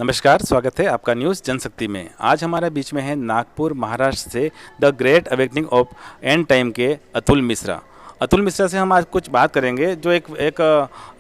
नमस्कार, स्वागत है आपका न्यूज़ जनशक्ति में। आज हमारे बीच में है नागपुर महाराष्ट्र से the great awakening of and time के अतुल मिश्रा। अतुल मिश्रा से हम आज कुछ बात करेंगे, जो एक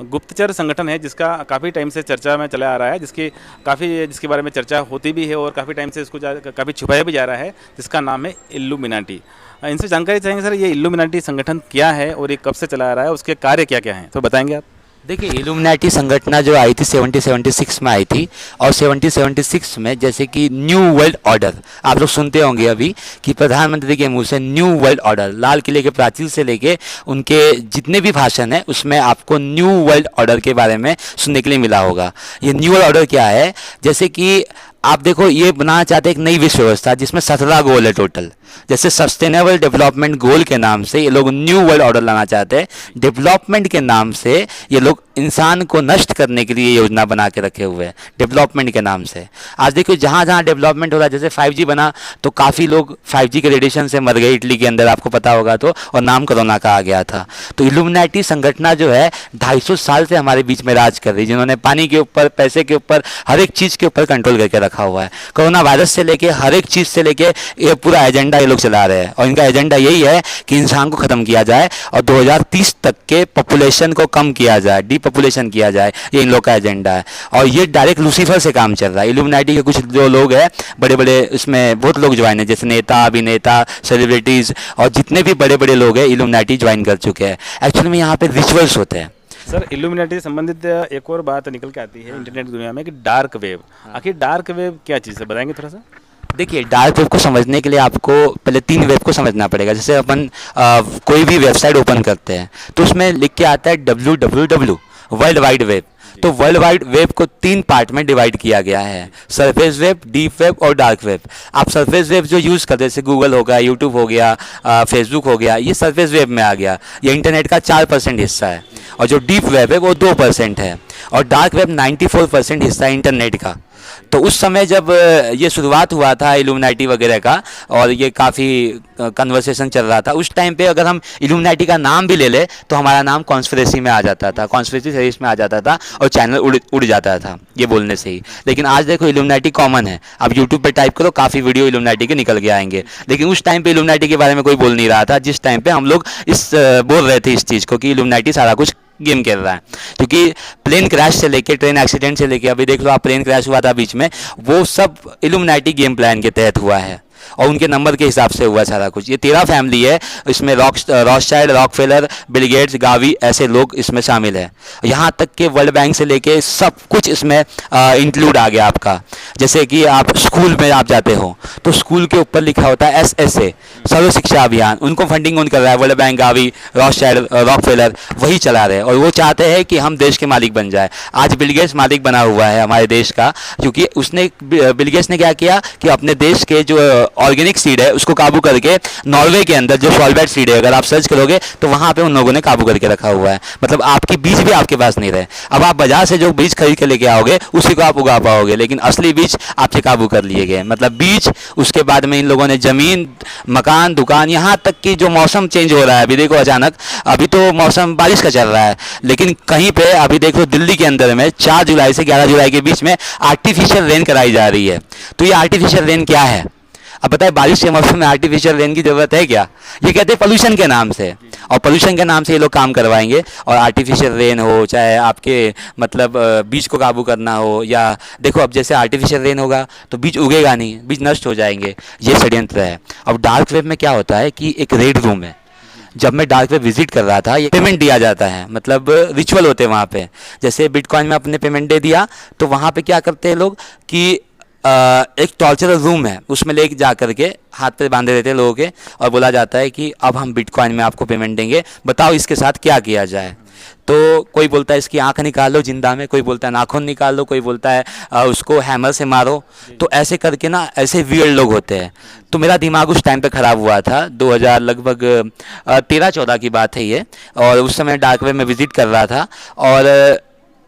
गुप्तचर संगठन है जिसका काफ़ी टाइम से चर्चा में चला आ रहा है, जिसके बारे में चर्चा होती भी है और काफ़ी टाइम से इसको काफ़ी छुपाया भी जा रहा है, जिसका नाम है इल्यूमिनाटी। इनसे जानकारी चाहेंगे सर, ये इल्यूमिनाटी संगठन क्या है और ये कब से चला आ रहा है, उसके कार्य क्या क्या हैं, तो बताएंगे आप। देखिए, इल्यूमिनाटी संगठन जो आई थी 1776 में आई थी। और 1776 में जैसे कि न्यू वर्ल्ड ऑर्डर आप लोग सुनते होंगे अभी कि प्रधानमंत्री के मुंह से न्यू वर्ल्ड ऑर्डर, लाल किले के प्राचीर से लेके उनके जितने भी भाषण हैं उसमें आपको न्यू वर्ल्ड ऑर्डर के बारे में सुनने के लिए मिला होगा। ये न्यू वर्ल्ड ऑर्डर क्या है? जैसे कि आप देखो, ये बनाना चाहते हैं एक नई विश्व व्यवस्था जिसमें 17 गोल है टोटल। जैसे सस्टेनेबल डेवलपमेंट गोल के नाम से ये लोग न्यू वर्ल्ड ऑर्डर लाना चाहते हैं। डेवलपमेंट के नाम से ये लोग इंसान को नष्ट करने के लिए योजना बना के रखे हुए हैं, डेवलपमेंट के नाम से। आज देखो, जहाँ जहाँ डेवलपमेंट हो रहा है, जैसे 5G बना तो काफ़ी लोग 5G के रेडिएशन से मर गए इटली के अंदर, आपको पता होगा तो, और नाम कोरोना का आ गया था। तो इल्यूमिनाटी संगठन जो है 250 साल से हमारे बीच में राज कर रही है, जिन्होंने पानी के ऊपर, पैसे के ऊपर, हर एक चीज़ के ऊपर कंट्रोल करके रखा हुआ है। कोरोना वायरस से लेके हर एक चीज़ से लेके ये पूरा एजेंडा ये लोग चला रहे हैं। और इनका एजेंडा यही है कि इंसान को ख़त्म किया जाए और 2030 तक के पॉपुलेशन को कम किया जाए, डीपॉपुलेशन किया जाए। ये इन लोग का एजेंडा है और ये डायरेक्ट लूसीफर से काम चल रहा है। इल्यूमिनाटी के कुछ जो लोग हैं, बड़े बड़े, इसमें बहुत लोग ज्वाइन है, जैसे नेता, अभिनेता, सेलिब्रिटीज़ और जितने भी बड़े बड़े लोग हैं इल्यूमिनाटी ज्वाइन कर चुके हैं। एक्चुअली में यहाँ पे रिचुअल्स होते हैं। सर, इल्यूमिनाटी से संबंधित एक और बात निकल के आती है इंटरनेट दुनिया में कि डार्क वेब। आखिर डार्क वेब क्या चीज़ है, बताएंगे थोड़ा सा। देखिए, डार्क वेब को समझने के लिए आपको पहले 3 वेब को समझना पड़ेगा। जैसे अपन कोई भी वेबसाइट ओपन करते हैं तो उसमें लिख के आता है www, वर्ल्ड वाइड वेब। तो वर्ल्ड वाइड वेब को 3 पार्ट में डिवाइड किया गया है, सरफेस वेब, डीप वेब और डार्क वेब। आप सरफेस वेब जो यूज़ करते हैं, जैसे गूगल हो गया, यूट्यूब हो गया, फेसबुक हो गया, ये सरफेस वेब में आ गया। ये इंटरनेट का 4% हिस्सा है। और जो डीप वेब है वो 2% है। और डार्क वेब 94% हिस्सा है इंटरनेट का। तो उस समय जब ये शुरुआत हुआ था इल्यूमिनाटी वगैरह का, और ये काफ़ी कन्वर्सेशन चल रहा था, उस टाइम पे अगर हम इल्यूमिनाटी का नाम भी ले ले तो हमारा नाम कॉन्स्पिरेसी में आ जाता था, कॉन्स्पिरेसी थ्योरीज में आ जाता था और चैनल उड़ जाता था ये बोलने से ही। लेकिन आज देखो, इल्यूमिनाटी कॉमन है। आप यूट्यूब पे टाइप करो, काफ़ी वीडियो इल्यूमिनाटी के निकल के आएंगे। लेकिन उस टाइम पे इल्यूमिनाटी के बारे में कोई बोल नहीं रहा था, जिस टाइम पे हम लोग बोल रहे थे इस चीज़ को कि इल्यूमिनाटी सारा कुछ गेम खेल रहा है। क्योंकि प्लेन क्रैश से लेके, ट्रेन एक्सीडेंट से लेके, अभी देख लो आप, प्लेन क्रैश हुआ था बीच में, वो सब इल्यूमिनाटी गेम प्लान के तहत हुआ है और उनके नंबर के हिसाब से हुआ सारा कुछ। ये 13 फैमिली है, इसमें रॉथशाइल्ड, रॉकफेलर, बिल गेट्स, गावी, ऐसे लोग इसमें शामिल है। यहाँ तक कि वर्ल्ड बैंक से लेके सब कुछ इसमें इंक्लूड आ गया आपका। जैसे कि आप स्कूल में आप जाते हो तो स्कूल के ऊपर लिखा होता है SSA, सर्व शिक्षा अभियान। उनको फंडिंग कौन कर रहा है? वर्ल्ड बैंक, गावी, रॉथशाइल्ड, रॉकफेलर, वही चला रहे हैं। और वो चाहते हैं कि हम देश के मालिक बन जाए। आज बिल गेट्स मालिक बना हुआ है हमारे देश का, क्योंकि बिल गेट्स ने क्या किया कि अपने देश के जो ऑर्गेनिक सीड है उसको काबू करके, नॉर्वे के अंदर जो सॉल्वेट सीड है, अगर आप सर्च करोगे तो वहाँ पे उन लोगों ने काबू करके रखा हुआ है। मतलब आपकी बीज भी आपके पास नहीं रहे। अब आप बाजार से जो बीज खरीद के लेके आओगे उसी को आप उगा पाओगे, लेकिन असली बीज आपसे काबू कर लिए गए। मतलब बीज, उसके बाद में इन लोगों ने जमीन, मकान, दुकान, यहाँ तक कि जो मौसम चेंज हो रहा है, अभी देखो अचानक, अभी तो मौसम बारिश का चल रहा है, लेकिन कहीं पे अभी देखो दिल्ली के अंदर में 4 जुलाई से 11 जुलाई के बीच में आर्टिफिशियल रेन कराई जा रही है। तो ये आर्टिफिशियल रेन क्या है? अब बताए, बारिश के मौसम में आर्टिफिशियल रेन की जरूरत है क्या? ये कहते हैं पोल्यूशन के नाम से, और पोल्यूशन के नाम से ये लोग काम करवाएंगे। और आर्टिफिशियल रेन हो, चाहे आपके मतलब बीज को काबू करना हो, या देखो अब जैसे आर्टिफिशियल रेन होगा तो बीज उगेगा नहीं, बीज नष्ट हो जाएंगे। ये षड्यंत्र है। अब डार्क वेब में क्या होता है कि एक रेड रूम है। जब मैं डार्क वेब विजिट कर रहा था, ये पेमेंट दिया जाता है, मतलब रिचुअल होते हैं वहाँ पे। जैसे बिटकॉइन में आपने पेमेंट दे दिया तो वहाँ पे क्या करते हैं लोग कि एक टॉर्चर रूम है, उसमें ले जा करके हाथ पे बांधे देते हैं लोगों के, और बोला जाता है कि अब हम बिटकॉइन में आपको पेमेंट देंगे, बताओ इसके साथ क्या किया जाए। तो कोई बोलता है इसकी आंख निकाल लो जिंदा में, कोई बोलता है नाखून निकाल लो, कोई बोलता है उसको हैमर से मारो। तो ऐसे करके ना, ऐसे वियर्ड लोग होते हैं। तो मेरा दिमाग उस टाइम पे ख़राब हुआ था, 2000 लगभग 13-14 की बात है ये। और उस समय डार्क वेब में विजिट कर रहा था, और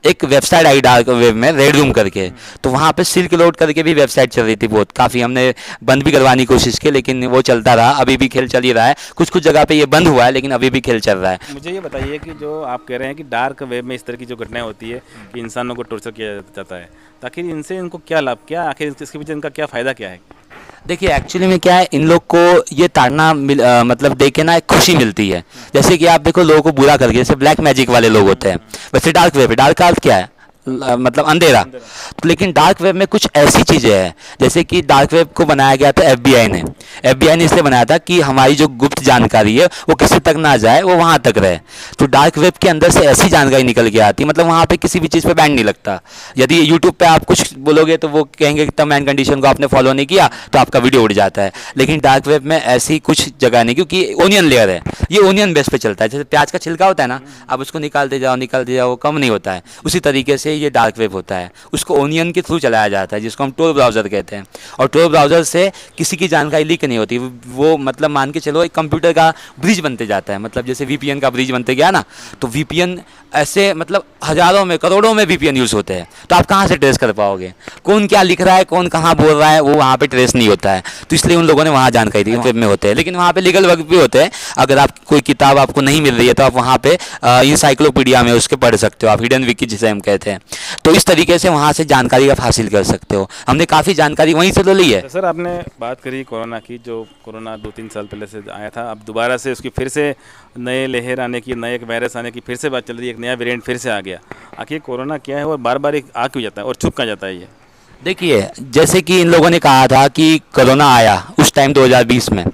एक वेबसाइट आई डार्क वेब में, रेड रूम करके। तो वहाँ पे सिल्क रोड करके भी वेबसाइट चल रही थी बहुत, काफ़ी हमने बंद भी करवाने की कोशिश की, लेकिन वो चलता रहा। अभी भी खेल चल ही रहा है, कुछ कुछ जगह पे ये बंद हुआ है, लेकिन अभी भी खेल चल रहा है। मुझे ये बताइए कि जो आप कह रहे हैं कि डार्क वेब में इस तरह की जो घटनाएं होती है कि इंसानों को टॉर्चर किया जाता है, तो आखिर इनसे इनको क्या लाभ, क्या आखिर इसके पीछे इनका क्या फ़ायदा क्या है? देखिए एक्चुअली में क्या है, इन लोग को ये ताड़ना मतलब देख के ना एक खुशी मिलती है। जैसे कि आप देखो लोगों को बुरा करके, जैसे ब्लैक मैजिक वाले लोग होते हैं, वैसे डार्क वेब, डार्क का अर्थ क्या है? मतलब अंधेरा। तो लेकिन डार्क वेब में कुछ ऐसी चीज़ें हैं, जैसे कि डार्क वेब को बनाया गया था एफबीआई ने। एफबीआई ने इसलिए बनाया था कि हमारी जो गुप्त जानकारी है वो किसी तक ना जाए, वो वहाँ तक रहे। तो डार्क वेब के अंदर से ऐसी जानकारी निकल के आती, मतलब वहाँ पे किसी भी चीज़ पे बैन नहीं लगता। यदि यूट्यूब पे आप कुछ बोलोगे तो वो कहेंगे कि टर्म एंड कंडीशन को आपने फॉलो नहीं किया तो आपका वीडियो उड़ जाता है। लेकिन डार्क वेब में ऐसी कुछ जगह नहीं, क्योंकि ओनियन लेयर है, ये ओनियन बेस पे चलता है। जैसे प्याज का छिलका होता है ना, आप उसको निकालते जाओ वो कम नहीं होता है, उसी तरीके से ये डार्क वेब होता है। उसको ओनियन के थ्रू चलाया जाता है, जिसको हम टोर ब्राउज़र कहते हैं। और टोर ब्राउज़र से किसी की जानकारी लीक नहीं होती, वो मतलब मान के चलो एक कंप्यूटर का ब्रिज बनते जाता है। मतलब जैसे वीपीएन का ब्रिज बनते गया ना, तो वीपीएन ऐसे मतलब हज़ारों में करोड़ों में वीपीएन यूज़ होते हैं। तो आप कहाँ से ट्रेस कर पाओगे कौन क्या लिख रहा है, कौन कहाँ बोल रहा है, वो वहाँ पे ट्रेस नहीं होता है। तो इसलिए उन लोगों ने वहाँ जानकारी दी, वेब में होते हैं। लेकिन वहाँ पे लीगल वर्क भी होते हैं। अगर आप कोई किताब आपको नहीं मिल रही है तो आप वहाँ पे इंसाइक्लोपीडिया में उसके पढ़ सकते हो, आप हिडन विकी जिसे हम कहते हैं। तो इस तरीके से वहाँ से जानकारी आप हासिल कर सकते हो। हमने काफ़ी जानकारी वहीं से तो ली है। तो सर आपने बात करी कोरोना की, जो कोरोना 2-3 साल पहले से आया था, अब दोबारा से उसकी फिर से नए लहर आने की, नए एक वायरस आने की फिर से बात चल रही है, एक नया वेरिएंट फिर से आ गया। आखिर कोरोना क्या है और बार बार एक आ क्यों जाता है और छुप कहाँ जाता है ये? देखिए जैसे कि इन लोगों ने कहा था कि कोरोना आया उस टाइम 2020 में,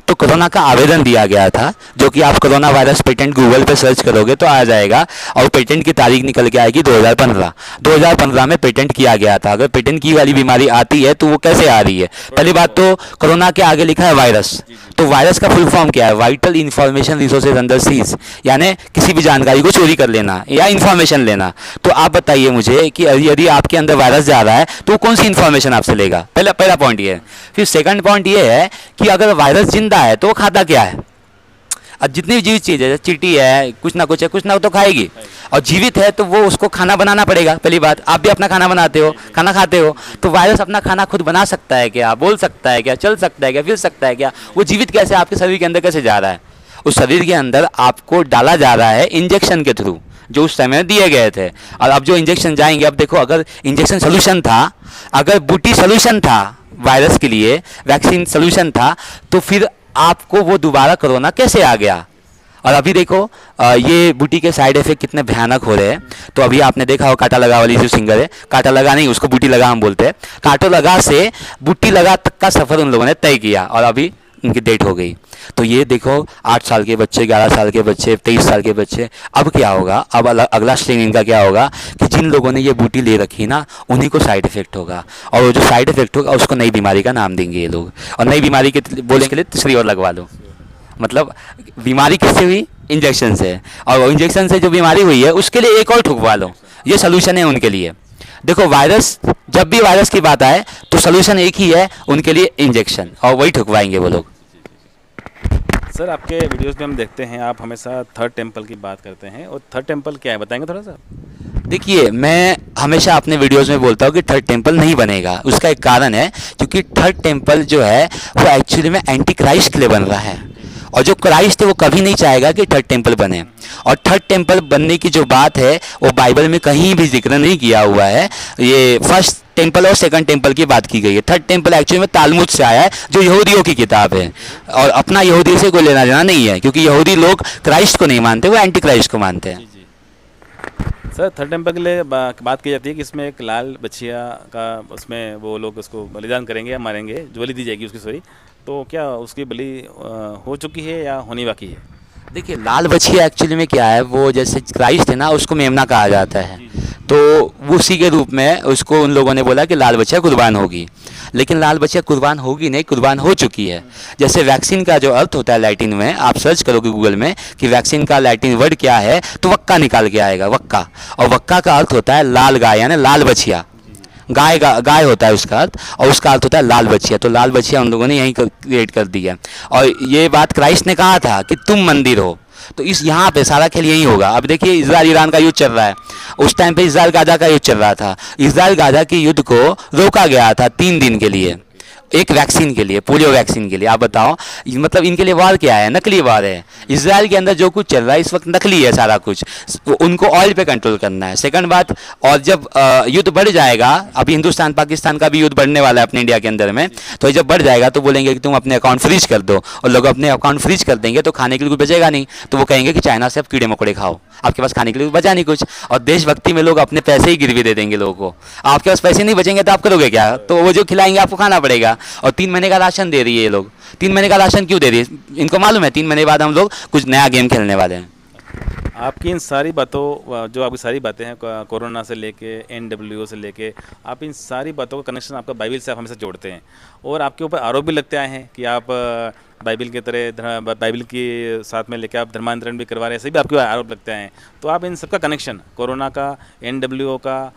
तो कोरोना का आवेदन दिया गया था, जो कि आप कोरोना वायरस पेटेंट गूगल पे सर्च करोगे तो आ जाएगा। और पेटेंट की तारीख निकल के आएगी 2015 में पेटेंट किया गया था। अगर पेटेंट की वाली बीमारी आती है तो वो कैसे आ रही है? पहली बात तो कोरोना के आगे लिखा है वायरस, तो वायरस का फुल फॉर्म क्या है? Vital information resources under seize, यानी किसी भी जानकारी को चोरी कर लेना या इंफॉर्मेशन लेना। तो आप बताइए मुझे कि यदि आपके अंदर वायरस जा रहा है तो कौन सी इंफॉर्मेशन आपसे लेगा? पहला पॉइंट ये है। फिर सेकंड पॉइंट ये है कि अगर वायरस जिंदा है तो वो खाता क्या है? अब जितनी भी जीवित चीज़ है, चींटी है, कुछ ना कुछ है, कुछ ना तो खाएगी। और जीवित है तो वो उसको खाना बनाना पड़ेगा। पहली बात, आप भी अपना खाना बनाते हो, खाना खाते हो, तो वायरस अपना खाना खुद बना सकता है क्या? बोल सकता है क्या? चल सकता है क्या? फिर सकता है क्या? वो जीवित कैसे आपके शरीर के अंदर कैसे जा रहा है? उस शरीर के अंदर आपको डाला जा रहा है इंजेक्शन के थ्रू, जो उस समय दिए गए थे। और अब जो इंजेक्शन जाएंगे, अब देखो अगर इंजेक्शन सोल्यूशन था, अगर बूटी सोल्यूशन था वायरस के लिए, वैक्सीन सोल्यूशन था, तो फिर आपको वो दोबारा कोरोना कैसे आ गया? और अभी देखो ये बूटी के साइड इफेक्ट कितने भयानक हो रहे हैं। तो अभी आपने देखा हो कांटा लगा वाली जो सिंगर है, कांटा लगा नहीं उसको बूटी लगा हम बोलते हैं, कांटो लगा से बूटी लगा तक का सफ़र उन लोगों ने तय किया और अभी उनकी डेट हो गई। तो ये देखो 8 साल के बच्चे, 11 साल के बच्चे, 23 साल के बच्चे, अब क्या होगा? अब अगला स्ट्रेन इनका क्या होगा कि जिन लोगों ने ये बूटी ले रखी ना, उन्हीं को साइड इफेक्ट होगा। और वो जो साइड इफेक्ट होगा उसको नई बीमारी का नाम देंगे ये लोग। और नई बीमारी के बोलने के लिए तीसरी और लगवा लो। मतलब बीमारी किससे हुई? इंजेक्शन से। और इंजेक्शन से जो बीमारी हुई है उसके लिए एक और ठुकवा लो। ये सोल्यूशन है उनके लिए। देखो वायरस, जब भी वायरस की बात आए तो सोल्यूशन एक ही है उनके लिए, इंजेक्शन, और वही ठुकवाएंगे वो लोग। सर आपके वीडियोस में हम देखते हैं आप हमेशा थर्ड टेम्पल की बात करते हैं, और थर्ड टेम्पल क्या है बताएंगे थोड़ा सा? देखिए मैं हमेशा अपने वीडियोस में बोलता हूँ कि थर्ड टेम्पल नहीं बनेगा। उसका एक कारण है, क्योंकि थर्ड टेम्पल जो है वो एक्चुअली में एंटी क्राइस्ट के लिए बन रहा है, और जो क्राइस्ट है वो कभी नहीं चाहेगा कि थर्ड टेम्पल बने। और थर्ड टेम्पल बनने की जो बात है वो बाइबल में कहीं भी जिक्र नहीं किया हुआ है। ये फर्स्ट टेम्पल और सेकंड टेम्पल की बात की गई है। थर्ड टेम्पल एक्चुअली में तालमुद से आया है, जो यहूदियों की किताब है, और अपना यहूदी से कोई लेना देना नहीं है, क्योंकि यहूदी लोग क्राइस्ट को नहीं मानते, वो एंटी क्राइस्ट को मानते हैं। सर थर्ड टेम्पल के लिए बात की जाती है कि इसमें एक लाल बछिया का, उसमें वो लोग उसको बलिदान करेंगे या मारेंगे, जो बलि दी जाएगी उसकी, सॉरी। तो क्या उसकी बलि हो चुकी है या होनी बाकी है? देखिए लाल बछिया एक्चुअली में क्या है, वो जैसे क्राइस्ट है ना, उसको मेमना कहा जाता है, तो वो उसी के रूप में उसको उन लोगों ने बोला कि लाल बछिया कुर्बान होगी। लेकिन लाल बछिया कुर्बान होगी नहीं, कुर्बान हो चुकी है। जैसे वैक्सीन का जो अर्थ होता है लैटिन में, आप सर्च करोगे गूगल में कि वैक्सीन का लैटिन वर्ड क्या है, तो वक्का निकाल के आएगा, वक्का। और वक्का का अर्थ होता है लाल गाय, यानी लाल बछिया। गाय होता है उसका अर्थ, और उसका अर्थ होता है लाल बछिया। तो लाल बछिया उन लोगों ने यहीं क्रिएट कर दी है। और ये बात क्राइस्ट ने कहा था कि तुम मंदिर हो, तो इस यहाँ पे सारा खेल यही होगा। अब देखिए इजराइल ईरान का युद्ध चल रहा है, उस टाइम पे इजराइल गाजा का युद्ध चल रहा था। इजराइल गाजा के युद्ध को रोका गया था 3 दिन के लिए, एक वैक्सीन के लिए, पोलियो वैक्सीन के लिए। आप बताओ मतलब इनके लिए वार क्या है? नकली वार है। इसराइल के अंदर जो कुछ चल रहा है इस वक्त नकली है सारा कुछ, उनको ऑयल पे कंट्रोल करना है। सेकंड बात, और जब युद्ध बढ़ जाएगा, अभी हिंदुस्तान पाकिस्तान का भी युद्ध बढ़ने वाला है अपने इंडिया के अंदर में, तो जब बढ़ जाएगा तो बोलेंगे कि तुम अपने अकाउंट फ्रीज कर दो, और लोग अपने अकाउंट फ्रीज कर देंगे तो खाने के लिए कुछ बचेगा नहीं, तो वो कहेंगे कि चाइना से आप कीड़े मकोड़े खाओ, आपके पास खाने के लिए बचा नहीं कुछ। और देशभक्ति में लोग अपने पैसे ही गिरवी दे देंगे लोगों को। आपके पास पैसे नहीं बचेंगे तो आप करोगे क्या? तो वो जो खिलाएंगे आपको खाना पड़ेगा। और 3 महीने का राशन दे रही है ये लोग। 3 महीने का राशन क्यों दे रही है? इनको मालूम है 3 महीने बाद हम लोग कुछ नया गेम खेलने वाले हैं। आपकी इन सारी बातों, जो आपकी सारी बातें हैं कोरोना से लेके NWO से लेके, आप इन सारी बातों का कनेक्शन आपका बाइबल से आप हमेशा जोड़ते हैं, और आपके ऊपर आरोप भी लगते आए हैं कि आप बाइबल की तरह बाइबल के साथ में लेके आप धर्मांतरण भी करवा रहे हैं, ऐसे भी आपके आरोप लगते हैं। तो आप इन सबका कनेक्शन, कोरोना का, NWO का,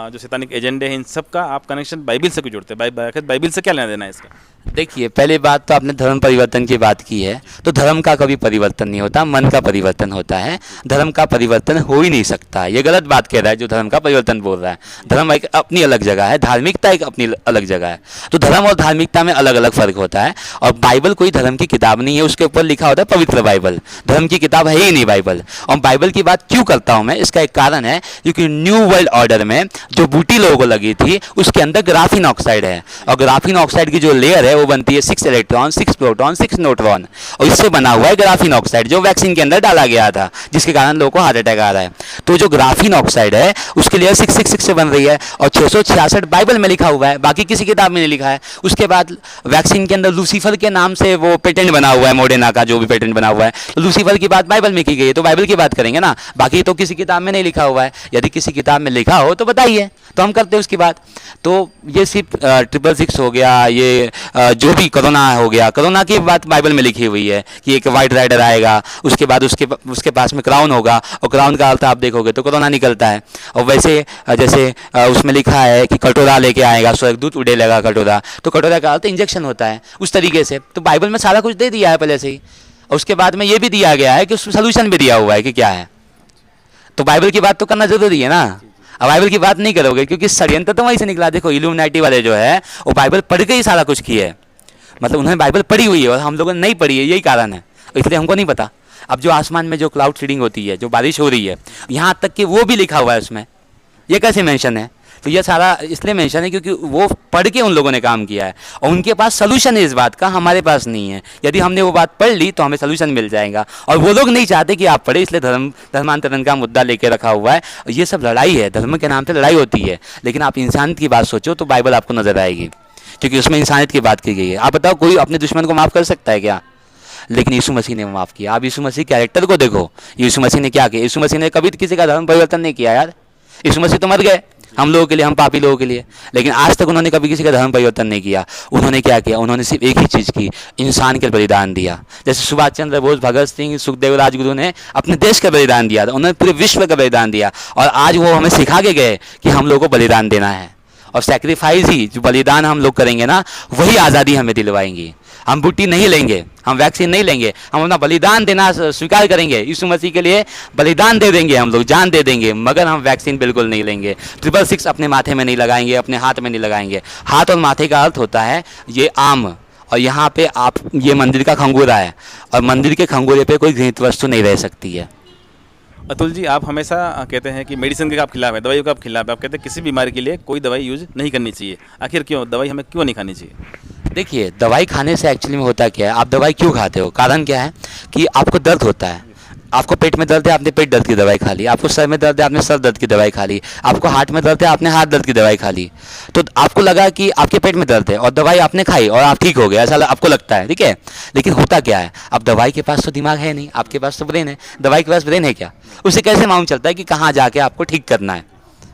जो शैतानिक एजेंडे हैं, इन सब का आप कनेक्शन बाइबल से क्यों जोड़ते हैं? बाइबल से क्या लेना देना है इसका? देखिए, पहले बात तो आपने धर्म परिवर्तन की बात की है, तो धर्म का कभी परिवर्तन नहीं होता, मन का परिवर्तन होता है। धर्म का परिवर्तन हो ही नहीं सकता। ये गलत बात कह रहा है जो धर्म का परिवर्तन बोल रहा है। धर्म एक अपनी अलग जगह है, धार्मिकता एक अपनी अलग जगह है। तो धर्म और धार्मिकता में अलग अलग फर्क होता है। और बाइबल कोई धर्म की किताब नहीं है, उसके ऊपर लिखा होता है पवित्र बाइबल। धर्म की किताब है ही नहीं बाइबल। और बाइबल की बात क्यों करता हूँ मैं, इसका एक कारण है, क्योंकि न्यू वर्ल्ड ऑर्डर में जो बूटी लोगों को लगी थी उसके अंदर ग्राफीन ऑक्साइड है, और ग्राफीन ऑक्साइड की जो लेयर है वो बनती है 6 इलेक्ट्रॉन, 6 प्रोटॉन, 6 न्यूट्रॉन, और इससे बना हुआ है ग्राफीन ऑक्साइड जो वैक्सीन के अंदर डाला गया था, जिसके कारण लोगों को हार्ट अटैक आ रहा है। तो जो ग्राफीन ऑक्साइड है उसकी लेयर 666 से बन रही है, और 666 बाइबल में लिखा हुआ है, बाकी किसी किताब में नहीं लिखा है। उसके बाद वैक्सीन के अंदर लूसीफर के नाम से वो पेटेंट बना हुआ है, मोडेना का जो भी पेटेंट बना हुआ है, तो लूसीफर की बात बाइबल में की गई है, तो बाइबल की बात करेंगे ना। बाकी तो किसी किताब में नहीं लिखा हुआ है। यदि किसी किताब में लिखा हो तो बताइए, तो हम करते हैं उसकी बात। तो ये सिर्फ 666 हो गया, ये जो भी कोरोना हो गया, कोरोना की बात बाइबल में लिखी हुई है कि एक वाइट राइडर आएगा, उसके बाद उसके पास में क्राउन होगा, और क्राउन का अर्थ आप देखोगे तो कोरोना निकलता है। और वैसे जैसे उसमें लिखा है कि कटोरा लेके आएगा, स्वर्गदूत उड़े लगा कटोरा, तो कटोरा का अर्थ इंजेक्शन होता है, उस तरीके से। तो बाइबल में सारा कुछ दे दिया है पहले से ही, और उसके बाद में ये भी दिया गया है कि उसमें सोल्यूशन भी दिया हुआ है कि क्या है। तो बाइबल की बात तो करना जरूरी है ना। अब बाइबल की बात नहीं करोगे, क्योंकि षड्यंत्र तो वहीं से निकला। देखो इल्यूमिनाटी वाले जो है वो बाइबल पढ़ के ही सारा कुछ किए है, मतलब उन्होंने बाइबल पढ़ी हुई है और हम लोगों ने नहीं पढ़ी है, यही कारण है, इसलिए हमको नहीं पता। अब जो आसमान में जो क्लाउड सीडिंग होती है, जो बारिश हो रही है, यहाँ तक कि वो भी लिखा हुआ है उसमें, ये कैसे मेंशन है? तो ये सारा इसलिए मेंशन है क्योंकि वो पढ़ के उन लोगों ने काम किया है, और उनके पास सोल्यूशन है इस बात का, हमारे पास नहीं है। यदि हमने वो बात पढ़ ली तो हमें सोल्यूशन मिल जाएगा, और वो लोग नहीं चाहते कि आप पढ़े, इसलिए धर्मांतरण का मुद्दा लेके रखा हुआ है। ये सब लड़ाई है, धर्म के नाम पे लड़ाई होती है। लेकिन आप इंसान की बात सोचो तो बाइबल आपको नजर आएगी, क्योंकि उसमें इंसानियत की बात की गई है। आप बताओ कोई अपने दुश्मन को माफ़ कर सकता है क्या? लेकिन यीशु मसीह ने माफ़ किया। आप यीशु मसीह कैरेक्टर को देखो, यीशु मसीह ने क्या किया। यीशु मसीह ने कभी किसी का धर्म परिवर्तन नहीं किया यार। यीशु मसीह तो मर गए हम लोगों के लिए, हम पापी लोगों के लिए, लेकिन आज तक उन्होंने कभी किसी का धर्म परिवर्तन नहीं किया। उन्होंने क्या किया? उन्होंने सिर्फ एक ही चीज़ की, इंसान के बलिदान दिया। जैसे सुभाष चंद्र बोस, भगत सिंह, सुखदेव राजगुरु ने अपने देश का बलिदान दिया था, उन्होंने पूरे विश्व का बलिदान दिया, और आज वो हमें सिखा के गए कि हम लोगों को बलिदान देना है। और सेक्रीफाइस ही, जो बलिदान हम लोग करेंगे ना, वही आज़ादी हमें दिलवाएंगी। हम बूटी नहीं लेंगे, हम वैक्सीन नहीं लेंगे, हम अपना बलिदान देना स्वीकार करेंगे। यीशु मसीह के लिए बलिदान दे देंगे, हम लोग जान दे देंगे, मगर हम वैक्सीन बिल्कुल नहीं लेंगे। 666 अपने माथे में नहीं लगाएंगे, अपने हाथ में नहीं लगाएंगे। हाथ और माथे का अर्थ होता है ये आम, और यहाँ पे आप, ये मंदिर का खंगूरा है, और मंदिर के खंगूरे पे कोई घृणित वस्तु नहीं रह सकती है। अतुल जी, आप हमेशा कहते हैं कि मेडिसिन के आप खिलाफ हैं, दवाइयों का आप खिलाफ हैं। आप कहते हैं किसी बीमारी के लिए कोई दवाई यूज़ नहीं करनी चाहिए। आखिर क्यों? दवाई हमें क्यों नहीं खानी चाहिए? देखिए, दवाई खाने से एक्चुअली में होता क्या है, आप दवाई क्यों खाते हो? कारण क्या है कि आपको दर्द होता है, आपको पेट में दर्द है, आपने पेट दर्द की दवाई खा ली, आपको सर में दर्द है, आपने सर दर्द की दवाई खा ली, आपको हार्ट में दर्द है, आपने हार्ट दर्द की दवाई खा ली। तो आपको लगा कि आपके पेट में दर्द है और दवाई आपने खाई और आप ठीक हो गए, ऐसा आपको लगता है, ठीक है। लेकिन होता क्या है, अब दवाई के पास तो दिमाग है नहीं, आपके पास तो ब्रेन है। दवाई के पास ब्रेन है क्या? उसे कैसे मालूम चलता है कि कहाँ जाके आपको ठीक करना है?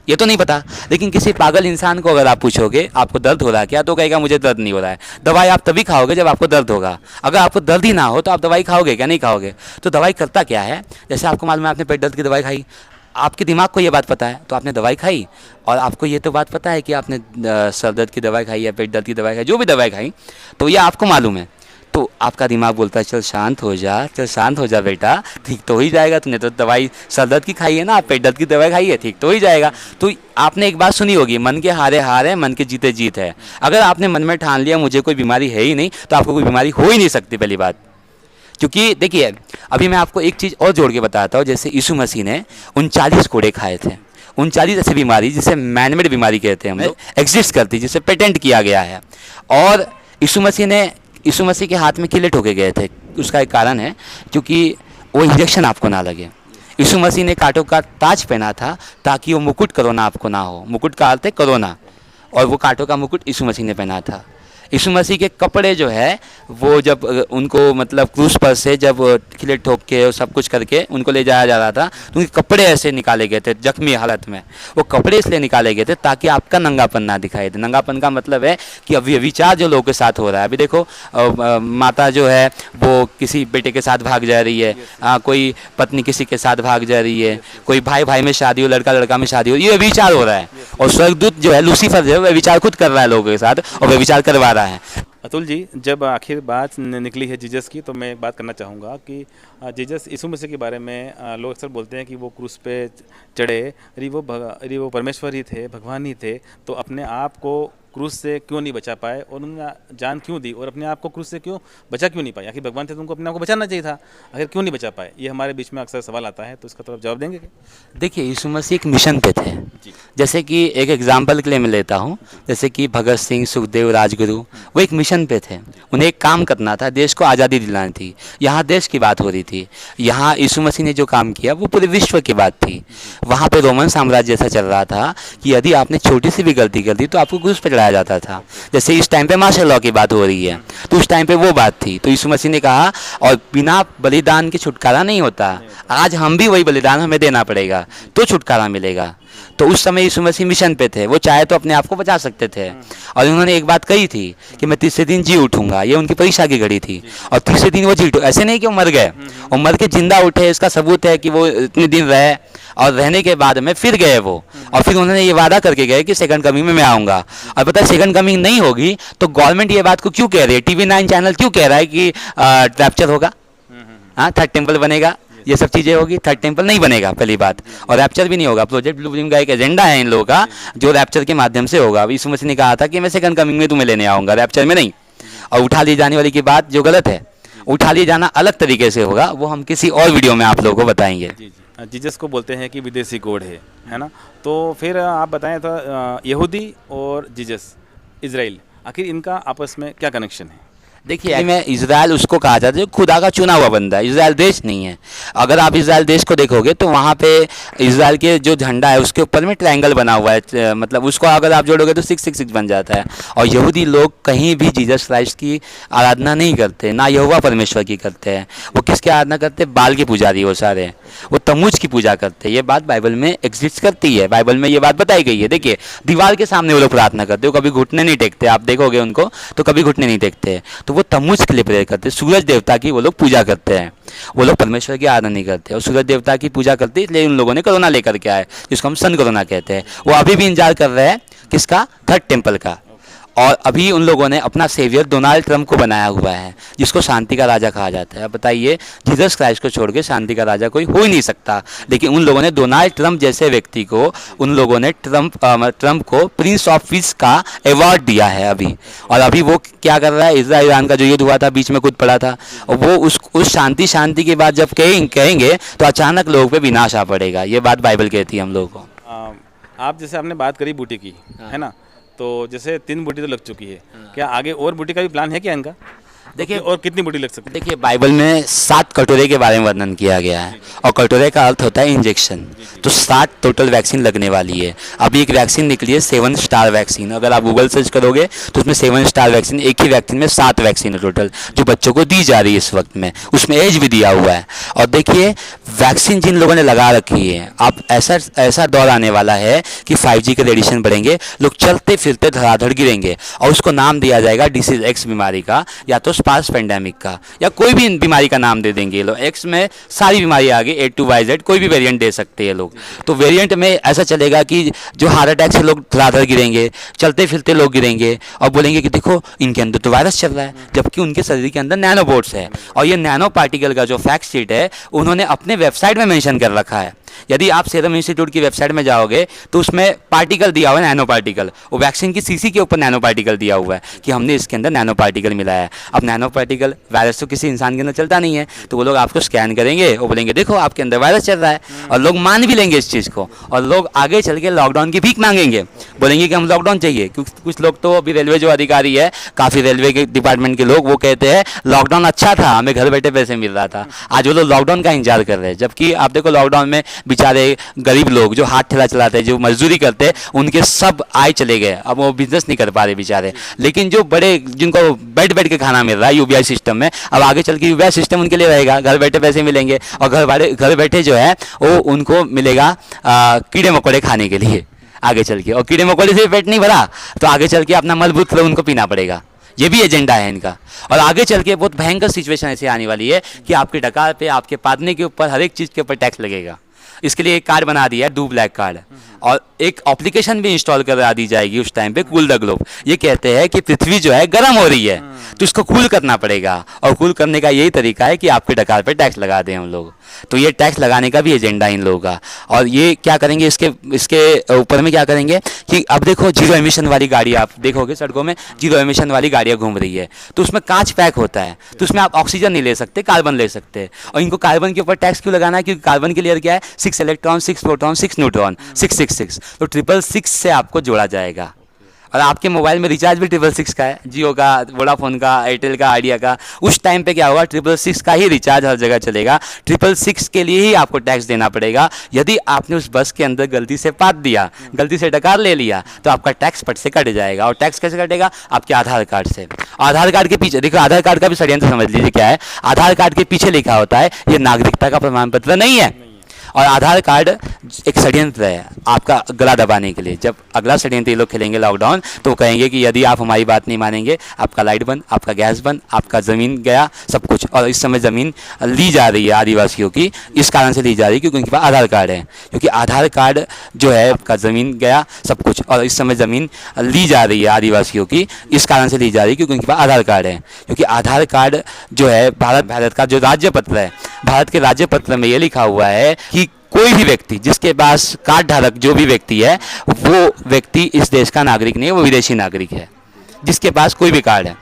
ये तो नहीं पता। लेकिन किसी पागल इंसान को अगर आप पूछोगे आपको दर्द हो रहा है क्या, तो कहेगा मुझे दर्द नहीं हो रहा है। दवाई आप तभी खाओगे जब आपको दर्द होगा। अगर आपको दर्द ही ना हो तो आप दवाई खाओगे क्या? नहीं खाओगे। तो दवाई करता क्या है, जैसे आपको मालूम है आपने पेट दर्द की दवाई खाई, आपके दिमाग को ये बात पता है तो आपने दवाई खाई, और आपको ये तो बात पता है कि आपने सर दर्द की दवाई खाई या पेट दर्द की दवाई खाई, जो भी दवाई खाई, तो ये आपको मालूम है। तो आपका दिमाग बोलता है चल शांत हो जा, चल शांत हो जा बेटा, ठीक तो हो ही जाएगा, तूने तो दवाई सर दर्द की खाई है ना, पेट दर्द की दवाई खाई है, ठीक तो हो ही जाएगा। तो आपने एक बात सुनी होगी, मन के हारे हार है, मन के जीते जीत है। अगर आपने मन में ठान लिया मुझे कोई बीमारी है ही नहीं, तो आपको कोई बीमारी हो ही नहीं सकती पहली बात। क्योंकि देखिए अभी मैं आपको एक चीज़ और जोड़ के बताता हूँ, जैसे यीशु मसीह ने 39 कोड़े खाए थे, 39 ऐसी बीमारी जिसे मैनमेड बीमारी कहते हैं हम लोग, एग्जिस्ट करती, जिसे पेटेंट किया गया है। और यीशु मसीह के हाथ में किले ठोके गए थे। उसका एक कारण है क्योंकि वो इंजेक्शन आपको ना लगे। यीशु मसीह ने कांटों का ताज पहना था ताकि वो मुकुट कोरोना आपको ना हो। मुकुट का अर्थ है कोरोना, और वो कांटों का मुकुट यीशु मसीह ने पहना था। यीशु मसीह के कपड़े जो है वो जब उनको मतलब क्रूस पर से जब किले ठोक के और सब कुछ करके उनको ले जाया जा रहा था, तो उनके कपड़े ऐसे निकाले गए थे जख्मी हालत में। वो कपड़े इसलिए निकाले गए थे ताकि आपका नंगापन ना दिखाई दे। नंगापन का मतलब है कि अभी विचार जो लोगों के साथ हो रहा है, अभी देखो माता जो है वो किसी बेटे के साथ भाग जा रही है, कोई पत्नी किसी के साथ भाग जा रही है, कोई भाई भाई में शादी हो, लड़का लड़का में शादी हो, ये विचार हो रहा है। और स्वर्गदूत जो है लूसीफर जो है वह विचार खुद कर रहा है लोगों के साथ, और वह विचार करवा रहा है। अतुल जी, जब आखिर बात निकली है जीसस की, तो मैं एक बात करना चाहूँगा कि जीसस यीशु मसीह के बारे में लोग अक्सर बोलते हैं कि वो क्रूस पे चढ़े, अरे वो परमेश्वर ही थे, भगवान ही थे, तो अपने आप को क्रूस से क्यों नहीं बचा पाए और उन्होंने जान क्यों दी और अपने आप को क्रूस से क्यों बचा क्यों नहीं पाए? आखिर भगवान थे तो उनको अपने आप को बचाना चाहिए था, आखिर क्यों नहीं बचा पाए? ये हमारे बीच में अक्सर सवाल आता है, तो इसका तो आप जवाब देंगे क्या? देखिए यीशु मसीह एक मिशन पे थे। जैसे कि एक एग्जाम्पल के लिए मैं लेता हूँ, जैसे कि भगत सिंह, सुखदेव, राजगुरु, वो एक मिशन पे थे। उन्हें एक काम करना था, देश को आज़ादी दिलानी थी। यहाँ देश की बात हो रही थी, यहाँ यीशु मसीह ने जो काम किया वो पूरे विश्व की बात थी। वहाँ पे रोमन साम्राज्य ऐसा चल रहा था कि यदि आपने छोटी सी भी गलती कर दी तो आपको क्रूस पे चढ़ाया जाता था। जैसे इस टाइम पे मार्शल लॉ की बात हो रही है, तो उस टाइम पे वो बात थी। तो यीशु मसीह ने कहा और बिना बलिदान के छुटकारा नहीं होता, आज हम भी वही बलिदान हमें देना पड़ेगा तो छुटकारा मिलेगा। तो उस समय यीशु मसीह मिशन पे थे, वो चाहे तो अपने आप को बचा सकते थे। और उन्होंने एक बात कही थी कि मैं तीसरे दिन जी उठूंगा, ये उनकी परीक्षा की घड़ी थी। और तीसरे दिन वो जी उठे, ऐसे नहीं कि वो मर गए, वो मर के जिंदा उठे। इसका सबूत है कि वो इतने दिन रहे और रहने के बाद में फिर गए वो, और फिर उन्होंने ये वादा करके गए कि सेकंड कमिंग में मैं आऊँगा। और पता है सेकंड कमिंग नहीं होगी तो गवर्नमेंट ये बात को क्यों कह रही है, TV 9 चैनल क्यों कह रहा है कि रैप्चर होगा, हाँ थर्ड टेम्पल बनेगा, ये सब चीज़ें होगी। थर्ड टेम्पल नहीं बनेगा पहली बात, और रैप्चर भी नहीं होगा। प्रोजेक्ट ब्लू प्रिंट का एक एजेंडा है इन लोगों का जो रैप्चर के माध्यम से होगा। अभी यीशु मसीह ने कहा था कि मैं सेकंड कमिंग में तुम्हें लेने आऊँगा, रैप्चर में नहीं। और उठा लिए जाने वाली की बात जो गलत है, उठा लिए जाना अलग तरीके से होगा, वो हम किसी और वीडियो में आप लोगों को बताएंगे। जीसस को बोलते हैं कि विदेशी गॉड है ना? तो फिर आप बताएं तो यहूदी और जीसस, इजराइल, आखिर इनका आपस में क्या कनेक्शन है? देखिए मैं इजराइल उसको कहा जाता है जो खुदा का चुना हुआ बंदा है, इजराइल देश नहीं है। अगर आप इजराइल देश को देखोगे तो वहाँ पे इजराइल के जो झंडा है उसके ऊपर में ट्रायंगल बना हुआ है, मतलब उसको अगर आप जोड़ोगे तो 666 बन जाता है। और यहूदी लोग कहीं भी जीसस क्राइस्ट की आराधना नहीं करते, ना यहोवा परमेश्वर की करते हैं। वो किसकी आराधना करते हैं? बाल के पुजारी, वो सारे वो तमुज की पूजा करते हैं। ये बात बाइबल में एग्जिस्ट करती है, बाइबल में ये बात बताई गई है। देखिए दीवार के सामने वो लोग प्रार्थना करते, वो कभी घुटने नहीं टेकते, आप देखोगे उनको तो कभी घुटने नहीं टेकते। तो वो तमुज के लिए प्रेयर करते, सूरज देवता की वो लोग पूजा करते हैं। वो लोग परमेश्वर की आराधना नहीं करते और सूरज देवता की पूजा करते, इसलिए उन लोगों ने कोरोना लेकर के आए, जिसको हम सन कोरोना कहते हैं। वो अभी भी इंतजार कर रहे हैं किसका? थर्ड टेम्पल का। और अभी उन लोगों ने अपना सेवियर डोनाल्ड ट्रंप को बनाया हुआ है, जिसको शांति का राजा कहा जाता है। अब बताइए जीसस क्राइस्ट को छोड़ के शांति का राजा कोई हो ही नहीं सकता। लेकिन उन लोगों ने डोनाल्ड ट्रंप जैसे व्यक्ति को, उन लोगों ने ट्रंप को प्रिंस ऑफ पीस का अवार्ड दिया है अभी। और अभी वो क्या कर रहा है? इजराइल ईरान का जो युद्ध हुआ था बीच में कूद पड़ा था, और वो उस शांति के बाद जब कहेंगे तो अचानक लोगों पे विनाश आ पड़ेगा। ये बात बाइबल कहती है हम लोगों को। आप जैसे आपने बात करी बूटी की, है ना? तो जैसे 3 बूटी तो लग चुकी है, क्या आगे और बूटी का भी प्लान है क्या इनका? देखिए और कितनी बूटी लग सकती है? देखिए बाइबल में 7 कटोरे के बारे में वर्णन किया गया है, और कटोरे का अर्थ होता है इंजेक्शन। तो 7 टोटल वैक्सीन लगने वाली है। अभी एक वैक्सीन निकली है 7 स्टार वैक्सीन, अगर आप गूगल सर्च करोगे तो उसमें 7 स्टार वैक्सीन, एक ही वैक्सीन में 7 वैक्सीन है टोटल, जो बच्चों को दी जा रही है इस वक्त में। उसमें एज भी दिया हुआ है। और देखिए वैक्सीन जिन लोगों ने लगा रखी है, अब ऐसा दौर आने वाला है कि 5G के रेडिएशन बढ़ेंगे, लोग चलते फिरते धड़ाधड़ गिरेंगे, और उसको नाम दिया जाएगा डिसीज एक्स बीमारी का, या तो स्पार्स पेंडेमिक का, या कोई भी बीमारी का नाम दे देंगे ये लोग। एक्स में सारी बीमारी आ गई, A to YZ, कोई भी वेरिएंट दे सकते हैं लोग। तो वेरिएंट में ऐसा चलेगा कि जो हार्ट अटैक से लोग धड़ाधड़ गिरेंगे, चलते फिरते लोग गिरेंगे और बोलेंगे कि देखो इनके अंदर तो वायरस चल रहा है, जबकि उनके शरीर के अंदर नैनो बोट्स है। और ये नैनो पार्टिकल का जो फैक्ट शीट है उन्होंने अपने वेबसाइट में मेंशन कर रखा है। यदि आप सीरम इंस्टीट्यूट की वेबसाइट में जाओगे तो उसमें पार्टिकल दिया हुआ है, नैनो पार्टिकल। वो वैक्सीन की शीशी के ऊपर नैनो पार्टिकल दिया हुआ है कि हमने इसके अंदर नैनो पार्टिकल मिलाया है। अब नैनो पार्टिकल, वायरस तो किसी इंसान के अंदर चलता नहीं है, तो वो लोग आपको स्कैन करेंगे और बोलेंगे देखो आपके अंदर वायरस चल रहा है, और लोग मान भी लेंगे इस चीज़ को। और लोग आगे चल के लॉकडाउन की भीख मांगेंगे, बोलेंगे कि हम लॉकडाउन चाहिए। कुछ लोग तो अभी रेलवे जो अधिकारी है, काफ़ी रेलवे के डिपार्टमेंट के लोग, वो कहते हैं लॉकडाउन अच्छा था, हमें घर बैठे पैसे मिल रहा था। आज वो लोग लॉकडाउन का इंतजार कर रहे हैं, जबकि आप देखो लॉकडाउन में बेचारे गरीब लोग जो हाथ ठेला चलाते हैं, जो मजदूरी करते हैं, उनके सब आय चले गए, अब वो बिजनेस नहीं कर पा रहे बेचारे। लेकिन जो बड़े, जिनको बैठ बैठ के खाना मिल रहा है यूबीआई सिस्टम में, अब आगे चल के यूबीआई सिस्टम उनके लिए रहेगा, घर बैठे पैसे मिलेंगे, और घर बैठे जो है वो उनको मिलेगा कीड़े मकोड़े खाने के लिए आगे चल के। और कीड़े मकोड़े से पेट नहीं भरा तो आगे चल के अपना मलबूत उनको पीना पड़ेगा। ये भी एजेंडा है इनका। और आगे चल के बहुत भयंकर सिचुएशन ऐसी आने वाली है कि आपके डकार पे, आपके पादने के ऊपर, हर एक चीज़ के ऊपर टैक्स लगेगा। इसके लिए एक कार्ड बना दिया है, डू ब्लैक कार्ड, और एक एप्लीकेशन भी इंस्टॉल करा दी जाएगी उस टाइम पे, कूल द ग्लोब। ये कहते हैं कि पृथ्वी जो है गर्म हो रही है तो इसको कूल करना पड़ेगा, और कूल करने का यही तरीका है कि आपके डकार पे टैक्स लगा दें हम लोग। तो ये टैक्स लगाने का भी एजेंडा इन लोगों का। और ये क्या करेंगे, इसके ऊपर में क्या करेंगे कि अब देखो जीरो एमिशन वाली गाड़ी आप देखोगे सड़कों में, जीरो एमिशन वाली गाड़ियाँ घूम रही है, तो उसमें कांच पैक होता है, तो उसमें आप ऑक्सीजन नहीं ले सकते, कार्बन ले सकते हैं। और इनको कार्बन के ऊपर टैक्स क्यों लगाना है? क्योंकि कार्बन के लेयर क्या है, 6 इलेक्ट्रॉन, 6 प्रोटॉन, 6 न्यूट्रॉन, 666, तो 666 से आपको जोड़ा जाएगा। और आपके मोबाइल में रिचार्ज भी 666 का है, जियो का, वोडाफोन का, एयरटेल का, आइडिया का। उस टाइम पे क्या होगा, 666 का ही रिचार्ज हर जगह चलेगा। 666 के लिए ही आपको टैक्स देना पड़ेगा। यदि आपने उस बस के अंदर गलती से पाद दिया, गलती से डकार ले लिया, तो आपका टैक्स पट से कट जाएगा। और टैक्स कैसे कटेगा? आपके आधार कार्ड से। आधार कार्ड के पीछे देखो, आधार कार्ड का भी षड्यंत्र समझ लीजिए क्या है। आधार कार्ड के पीछे लिखा होता है ये नागरिकता का प्रमाण पत्र नहीं है, और आधार कार्ड एक षड्यंत्र है आपका गला दबाने के लिए। जब अगला षड्यंत्र ये लोग खेलेंगे लॉकडाउन, तो कहेंगे कि यदि आप हमारी बात नहीं मानेंगे, आपका लाइट बंद, आपका गैस बंद, आपका ज़मीन गया, सब कुछ। और इस समय ज़मीन ली जा रही है आदिवासियों की, इस कारण से ली जा रही है क्योंकि उनके पास आधार कार्ड है। क्योंकि आधार कार्ड जो है, आपका ज़मीन गया, सब कुछ। और इस समय ज़मीन ली जा रही है आदिवासियों की, इस कारण से ली जा रही है क्योंकि उनके पास आधार कार्ड है। क्योंकि आधार कार्ड जो है भारत का जो राज्य पत्र है, भारत के राज्य पत्र में ये लिखा हुआ है कि कोई भी व्यक्ति जिसके पास कार्ड धारक जो भी व्यक्ति है, वो व्यक्ति इस देश का नागरिक नहीं है, वो विदेशी नागरिक है। जिसके पास कोई भी कार्ड है,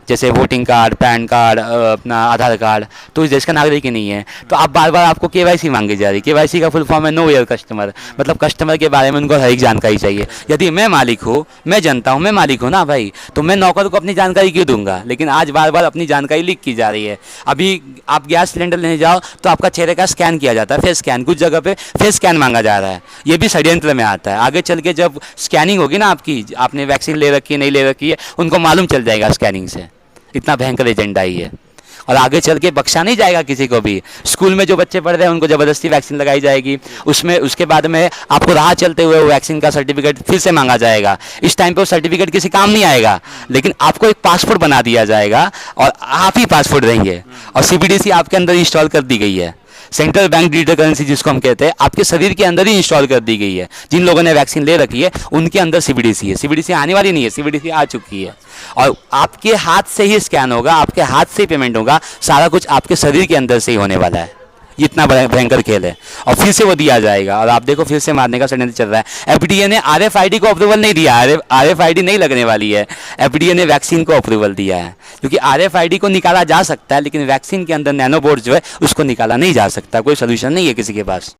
जैसे वोटिंग कार्ड, पैन कार्ड, अपना आधार कार्ड, तो इस देश का नागरिक ही नहीं है। तो आप बार बार आपको केवाईसी मांगी जा रही है। केवाईसी का फुल फॉर्म है नो वेयर कस्टमर, मतलब कस्टमर के बारे में उनको हर एक जानकारी चाहिए। यदि मैं मालिक हूँ, मैं जनता हूँ, मैं मालिक हूँ ना भाई, तो मैं नौकर को अपनी जानकारी क्यों दूंगा? लेकिन आज बार बार अपनी जानकारी लीक की जा रही है। अभी आप गैस सिलेंडर लेने जाओ तो आपका चेहरे का स्कैन किया जाता है, फेस स्कैन, कुछ जगह पे फेस स्कैन मांगा जा रहा है। ये भी षड्यंत्र में आता है। आगे चल के जब स्कैनिंग होगी ना आपकी, आपने वैक्सीन ले रखी है नहीं ले रखी है, उनको मालूम चल जाएगा स्कैनिंग से। इतना भयंकर एजेंडा ही है। और आगे चल के बख्शा नहीं जाएगा किसी को भी। स्कूल में जो बच्चे पढ़ रहे हैं उनको ज़बरदस्ती वैक्सीन लगाई जाएगी, उसमें उसके बाद में आपको राह चलते हुए वो वैक्सीन का सर्टिफिकेट फिर से मांगा जाएगा। इस टाइम पे वो सर्टिफिकेट किसी काम नहीं आएगा, लेकिन आपको एक पासपोर्ट बना दिया जाएगा और आप ही पासपोर्ट रहेंगे। और CBDC आपके अंदर इंस्टॉल कर दी गई है, सेंट्रल बैंक डिजिटल करेंसी जिसको हम कहते हैं, आपके शरीर के अंदर ही इंस्टॉल कर दी गई है। जिन लोगों ने वैक्सीन ले रखी है उनके अंदर CBDC है। CBDC आने वाली नहीं है, CBDC आ चुकी है। और आपके हाथ से ही स्कैन होगा, आपके हाथ से ही पेमेंट होगा, सारा कुछ आपके शरीर के अंदर से ही होने वाला है। इतना भयंकर खेल है। और फिर से वो दिया जाएगा, और आप देखो फिर से मारने का षड्यंत्र चल रहा है। FDA ने RFID को अप्रूवल नहीं दिया, RFID नहीं लगने वाली है। FDA ने वैक्सीन को अप्रूवल दिया है, क्योंकि RFID को निकाला जा सकता है, लेकिन वैक्सीन के अंदर नैनो बोर्ड जो है उसको निकाला नहीं जा सकता। कोई सोल्यूशन नहीं है किसी के पास।